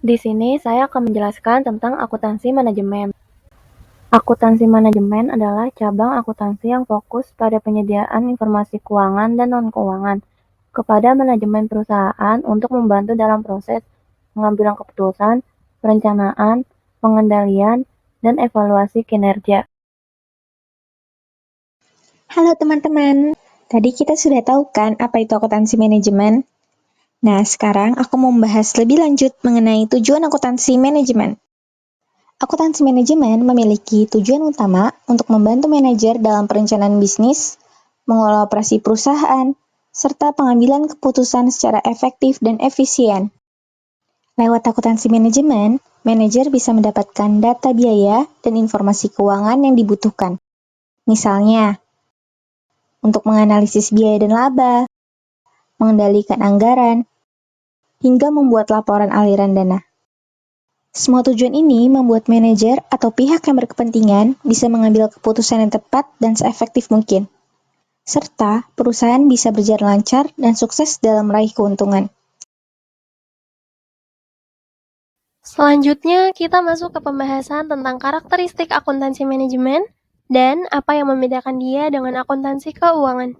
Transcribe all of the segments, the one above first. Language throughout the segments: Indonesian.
Di sini saya akan menjelaskan tentang akuntansi manajemen. Akuntansi manajemen adalah cabang akuntansi yang fokus pada penyediaan informasi keuangan dan non-keuangan kepada manajemen perusahaan untuk membantu dalam proses pengambilan keputusan, perencanaan, pengendalian, dan evaluasi kinerja. Halo teman-teman, tadi kita sudah tahu kan apa itu akuntansi manajemen? Nah, sekarang aku mau membahas lebih lanjut mengenai tujuan akuntansi manajemen. Akuntansi manajemen memiliki tujuan utama untuk membantu manajer dalam perencanaan bisnis, mengelola operasi perusahaan, serta pengambilan keputusan secara efektif dan efisien. Lewat akuntansi manajemen, manajer bisa mendapatkan data biaya dan informasi keuangan yang dibutuhkan. Misalnya, untuk menganalisis biaya dan laba, mengendalikan anggaran, hingga membuat laporan aliran dana. Semua tujuan ini membuat manajer atau pihak yang berkepentingan bisa mengambil keputusan yang tepat dan seefektif mungkin, serta perusahaan bisa berjalan lancar dan sukses dalam meraih keuntungan. Selanjutnya, kita masuk ke pembahasan tentang karakteristik akuntansi manajemen dan apa yang membedakan dia dengan akuntansi keuangan.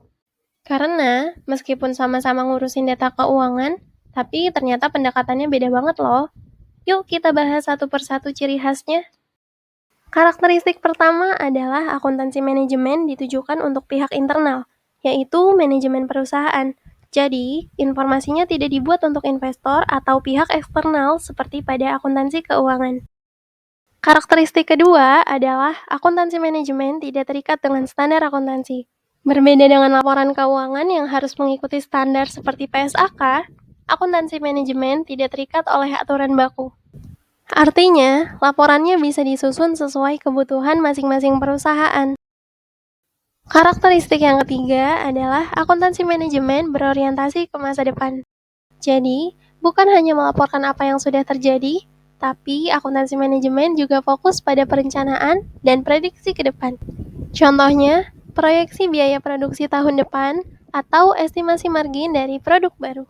Karena meskipun sama-sama ngurusin data keuangan, tapi ternyata pendekatannya beda banget loh. Yuk kita bahas satu persatu ciri khasnya. Karakteristik pertama adalah akuntansi manajemen ditujukan untuk pihak internal, yaitu manajemen perusahaan. Jadi, informasinya tidak dibuat untuk investor atau pihak eksternal seperti pada akuntansi keuangan. Karakteristik kedua adalah akuntansi manajemen tidak terikat dengan standar akuntansi. Berbeda dengan laporan keuangan yang harus mengikuti standar seperti PSAK, akuntansi manajemen tidak terikat oleh aturan baku. Artinya, laporannya bisa disusun sesuai kebutuhan masing-masing perusahaan. Karakteristik yang ketiga adalah akuntansi manajemen berorientasi ke masa depan. Jadi, bukan hanya melaporkan apa yang sudah terjadi, tapi akuntansi manajemen juga fokus pada perencanaan dan prediksi ke depan. Contohnya, proyeksi biaya produksi tahun depan atau estimasi margin dari produk baru.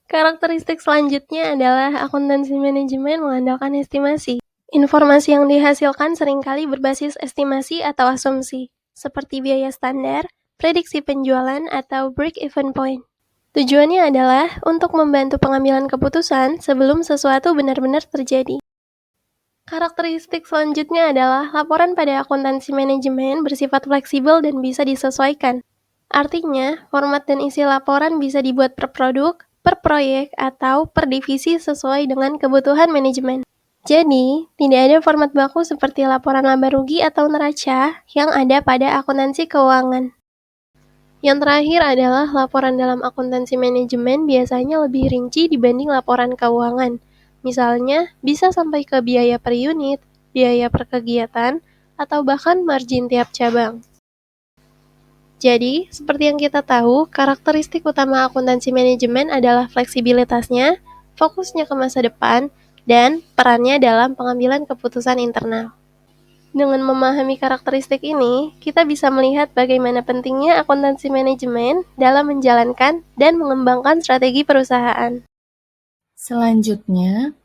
Karakteristik selanjutnya adalah akuntansi manajemen mengandalkan estimasi. Informasi yang dihasilkan seringkali berbasis estimasi atau asumsi, seperti biaya standar, prediksi penjualan, atau break-even point. Tujuannya adalah untuk membantu pengambilan keputusan sebelum sesuatu benar-benar terjadi. Karakteristik selanjutnya adalah laporan pada akuntansi manajemen bersifat fleksibel dan bisa disesuaikan. Artinya, format dan isi laporan bisa dibuat per produk, per proyek, atau per divisi sesuai dengan kebutuhan manajemen. Jadi, tidak ada format baku seperti laporan laba rugi atau neraca yang ada pada akuntansi keuangan. Yang terakhir adalah laporan dalam akuntansi manajemen biasanya lebih rinci dibanding laporan keuangan. Misalnya, bisa sampai ke biaya per unit, biaya per kegiatan, atau bahkan margin tiap cabang. Jadi, seperti yang kita tahu, karakteristik utama akuntansi manajemen adalah fleksibilitasnya, fokusnya ke masa depan, dan perannya dalam pengambilan keputusan internal. Dengan memahami karakteristik ini, kita bisa melihat bagaimana pentingnya akuntansi manajemen dalam menjalankan dan mengembangkan strategi perusahaan. Selanjutnya,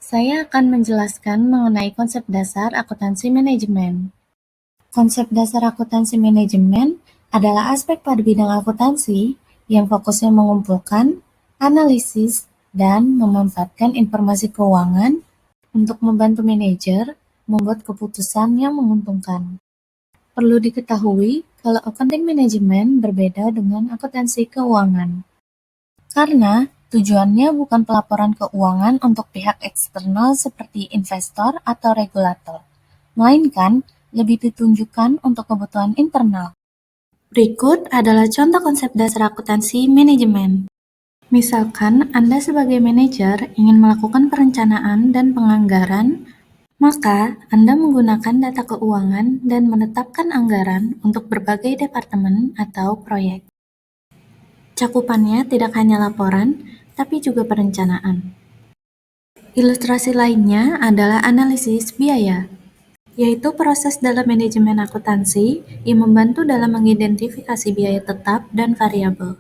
saya akan menjelaskan mengenai konsep dasar akuntansi manajemen. Konsep dasar akuntansi manajemen adalah aspek pada bidang akuntansi yang fokusnya mengumpulkan, analisis, dan memanfaatkan informasi keuangan untuk membantu manajer membuat keputusan yang menguntungkan. Perlu diketahui kalau accounting manajemen berbeda dengan akuntansi keuangan. Karena tujuannya bukan pelaporan keuangan untuk pihak eksternal seperti investor atau regulator, melainkan lebih ditunjukkan untuk kebutuhan internal. Berikut adalah contoh konsep dasar akuntansi manajemen. Misalkan Anda sebagai manajer ingin melakukan perencanaan dan penganggaran, maka Anda menggunakan data keuangan dan menetapkan anggaran untuk berbagai departemen atau proyek. Cakupannya tidak hanya laporan, tapi juga perencanaan. Ilustrasi lainnya adalah analisis biaya, yaitu proses dalam manajemen akuntansi yang membantu dalam mengidentifikasi biaya tetap dan variabel.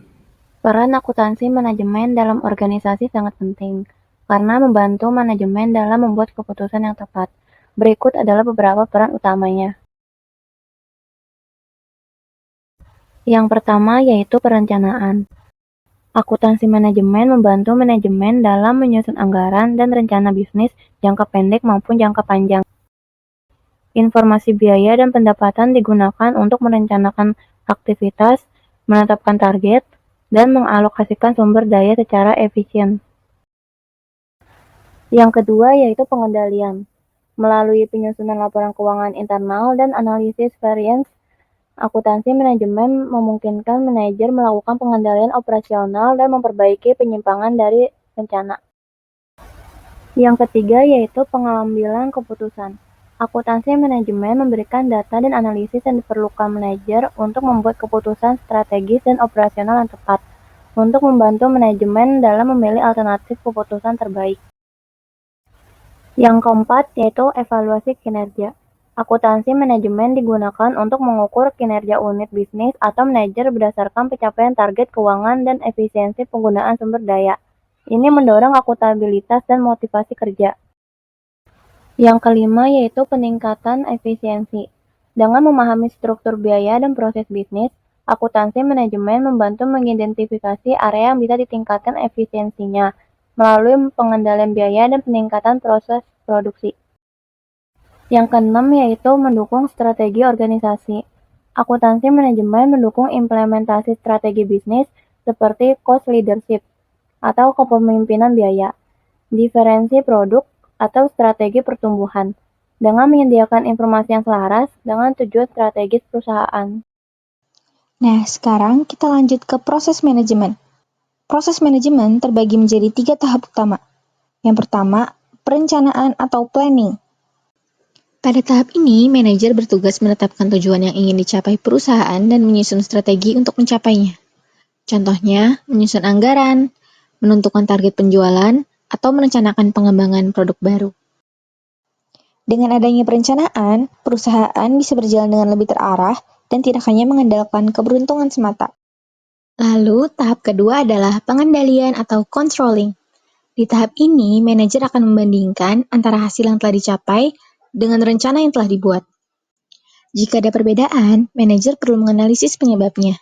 Peran akuntansi manajemen dalam organisasi sangat penting. karena membantu manajemen dalam membuat keputusan yang tepat. Berikut adalah beberapa peran utamanya. Yang pertama yaitu perencanaan. Akuntansi manajemen membantu manajemen dalam menyusun anggaran dan rencana bisnis jangka pendek maupun jangka panjang. Informasi biaya dan pendapatan digunakan untuk merencanakan aktivitas, menetapkan target, dan mengalokasikan sumber daya secara efisien. Yang kedua yaitu pengendalian. Melalui penyusunan laporan keuangan internal dan analisis variance, akuntansi manajemen memungkinkan manajer melakukan pengendalian operasional dan memperbaiki penyimpangan dari rencana. Yang ketiga yaitu pengambilan keputusan. Akuntansi manajemen memberikan data dan analisis yang diperlukan manajer untuk membuat keputusan strategis dan operasional yang tepat, untuk membantu manajemen dalam memilih alternatif keputusan terbaik. Yang keempat yaitu evaluasi kinerja. Akuntansi manajemen digunakan untuk mengukur kinerja unit bisnis atau manajer berdasarkan pencapaian target keuangan dan efisiensi penggunaan sumber daya. Ini mendorong akuntabilitas dan motivasi kerja. Yang kelima yaitu peningkatan efisiensi. Dengan memahami struktur biaya dan proses bisnis, akuntansi manajemen membantu mengidentifikasi area yang bisa ditingkatkan efisiensinya melalui pengendalian biaya dan peningkatan proses produksi. Yang keenam yaitu mendukung strategi organisasi. Akuntansi manajemen mendukung implementasi strategi bisnis seperti cost leadership atau kepemimpinan biaya, diferensi produk, atau strategi pertumbuhan, dengan menyediakan informasi yang selaras dengan tujuan strategis perusahaan. Nah, sekarang kita lanjut ke proses manajemen. Proses manajemen terbagi menjadi 3 tahap utama. Yang pertama, perencanaan atau planning. Pada tahap ini, manajer bertugas menetapkan tujuan yang ingin dicapai perusahaan dan menyusun strategi untuk mencapainya. Contohnya, menyusun anggaran, menentukan target penjualan, atau merencanakan pengembangan produk baru. Dengan adanya perencanaan, perusahaan bisa berjalan dengan lebih terarah dan tidak hanya mengandalkan keberuntungan semata. Lalu, tahap kedua adalah pengendalian atau controlling. Di tahap ini, manajer akan membandingkan antara hasil yang telah dicapai dengan rencana yang telah dibuat. Jika ada perbedaan, manajer perlu menganalisis penyebabnya.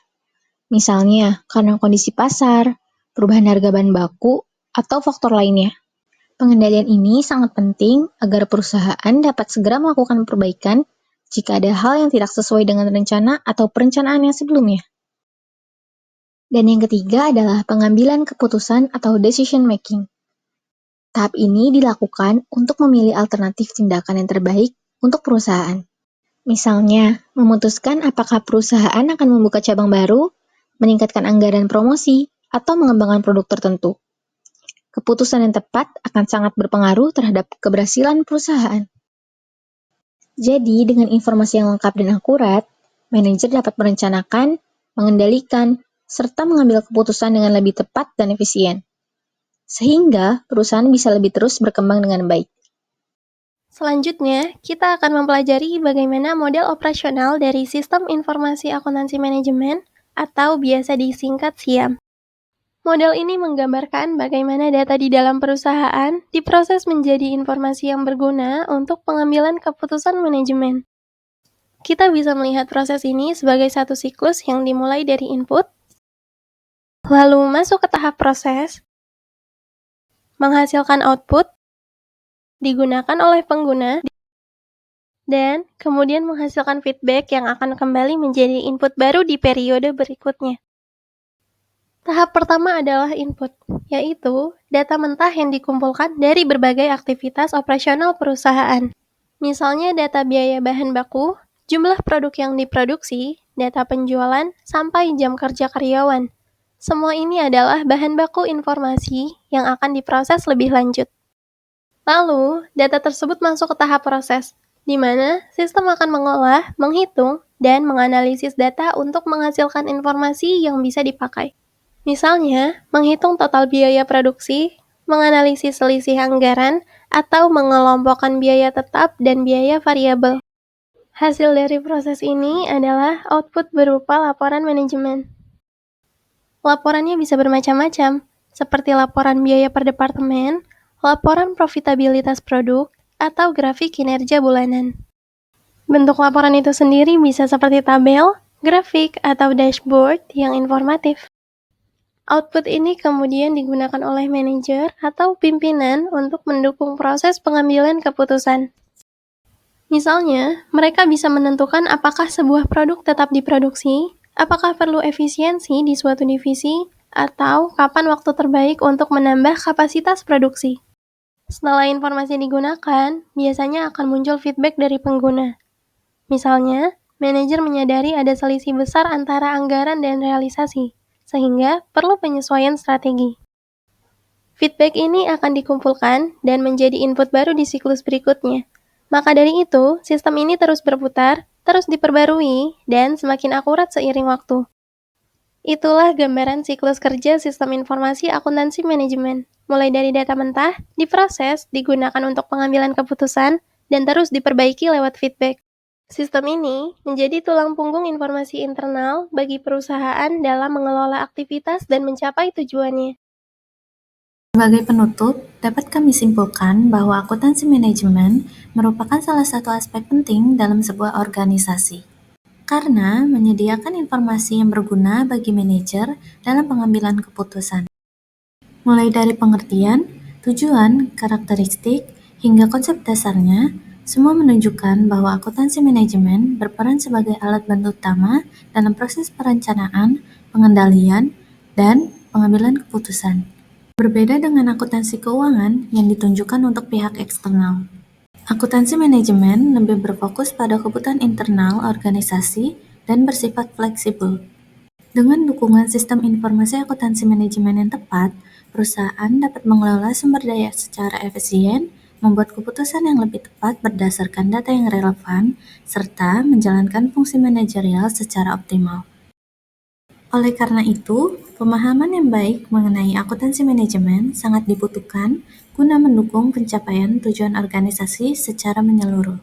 Misalnya, karena kondisi pasar, perubahan harga bahan baku, atau faktor lainnya. Pengendalian ini sangat penting agar perusahaan dapat segera melakukan perbaikan jika ada hal yang tidak sesuai dengan rencana atau perencanaan yang sebelumnya. Dan yang ketiga adalah pengambilan keputusan atau decision making. Tahap ini dilakukan untuk memilih alternatif tindakan yang terbaik untuk perusahaan. Misalnya, memutuskan apakah perusahaan akan membuka cabang baru, meningkatkan anggaran promosi, atau mengembangkan produk tertentu. Keputusan yang tepat akan sangat berpengaruh terhadap keberhasilan perusahaan. Jadi, dengan informasi yang lengkap dan akurat, manajer dapat merencanakan, mengendalikan, serta mengambil keputusan dengan lebih tepat dan efisien. Sehingga, perusahaan bisa lebih terus berkembang dengan baik. Selanjutnya, kita akan mempelajari bagaimana model operasional dari Sistem Informasi Akuntansi Manajemen atau biasa disingkat SIAM. Model ini menggambarkan bagaimana data di dalam perusahaan diproses menjadi informasi yang berguna untuk pengambilan keputusan manajemen. Kita bisa melihat proses ini sebagai satu siklus yang dimulai dari input, lalu masuk ke tahap proses, menghasilkan output, digunakan oleh pengguna, dan kemudian menghasilkan feedback yang akan kembali menjadi input baru di periode berikutnya. Tahap pertama adalah input, yaitu data mentah yang dikumpulkan dari berbagai aktivitas operasional perusahaan. Misalnya data biaya bahan baku, jumlah produk yang diproduksi, data penjualan, sampai jam kerja karyawan. Semua ini adalah bahan baku informasi yang akan diproses lebih lanjut. Lalu, data tersebut masuk ke tahap proses, di mana sistem akan mengolah, menghitung, dan menganalisis data untuk menghasilkan informasi yang bisa dipakai. Misalnya, menghitung total biaya produksi, menganalisis selisih anggaran, atau mengelompokkan biaya tetap dan biaya variabel. Hasil dari proses ini adalah output berupa laporan manajemen. Laporannya bisa bermacam-macam, seperti laporan biaya per departemen, laporan profitabilitas produk, atau grafik kinerja bulanan. Bentuk laporan itu sendiri bisa seperti tabel, grafik, atau dashboard yang informatif. Output ini kemudian digunakan oleh manajer atau pimpinan untuk mendukung proses pengambilan keputusan. Misalnya, mereka bisa menentukan apakah sebuah produk tetap diproduksi, apakah perlu efisiensi di suatu divisi, atau kapan waktu terbaik untuk menambah kapasitas produksi. Setelah informasi digunakan, biasanya akan muncul feedback dari pengguna. Misalnya, manajer menyadari ada selisih besar antara anggaran dan realisasi, sehingga perlu penyesuaian strategi. Feedback ini akan dikumpulkan dan menjadi input baru di siklus berikutnya. Maka dari itu, sistem ini terus berputar, terus diperbarui, dan semakin akurat seiring waktu. Itulah gambaran siklus kerja sistem informasi akuntansi manajemen. Mulai dari data mentah, diproses, digunakan untuk pengambilan keputusan, dan terus diperbaiki lewat feedback. Sistem ini menjadi tulang punggung informasi internal bagi perusahaan dalam mengelola aktivitas dan mencapai tujuannya. Sebagai penutup, dapat kami simpulkan bahwa akuntansi manajemen merupakan salah satu aspek penting dalam sebuah organisasi, karena menyediakan informasi yang berguna bagi manajer dalam pengambilan keputusan. Mulai dari pengertian, tujuan, karakteristik, hingga konsep dasarnya, semua menunjukkan bahwa akuntansi manajemen berperan sebagai alat bantu utama dalam proses perencanaan, pengendalian, dan pengambilan keputusan. Berbeda dengan akuntansi keuangan yang ditunjukkan untuk pihak eksternal. Akuntansi manajemen lebih berfokus pada kebutuhan internal organisasi dan bersifat fleksibel. Dengan dukungan sistem informasi akuntansi manajemen yang tepat, perusahaan dapat mengelola sumber daya secara efisien, membuat keputusan yang lebih tepat berdasarkan data yang relevan, serta menjalankan fungsi manajerial secara optimal. Oleh karena itu, pemahaman yang baik mengenai akuntansi manajemen sangat dibutuhkan guna mendukung pencapaian tujuan organisasi secara menyeluruh.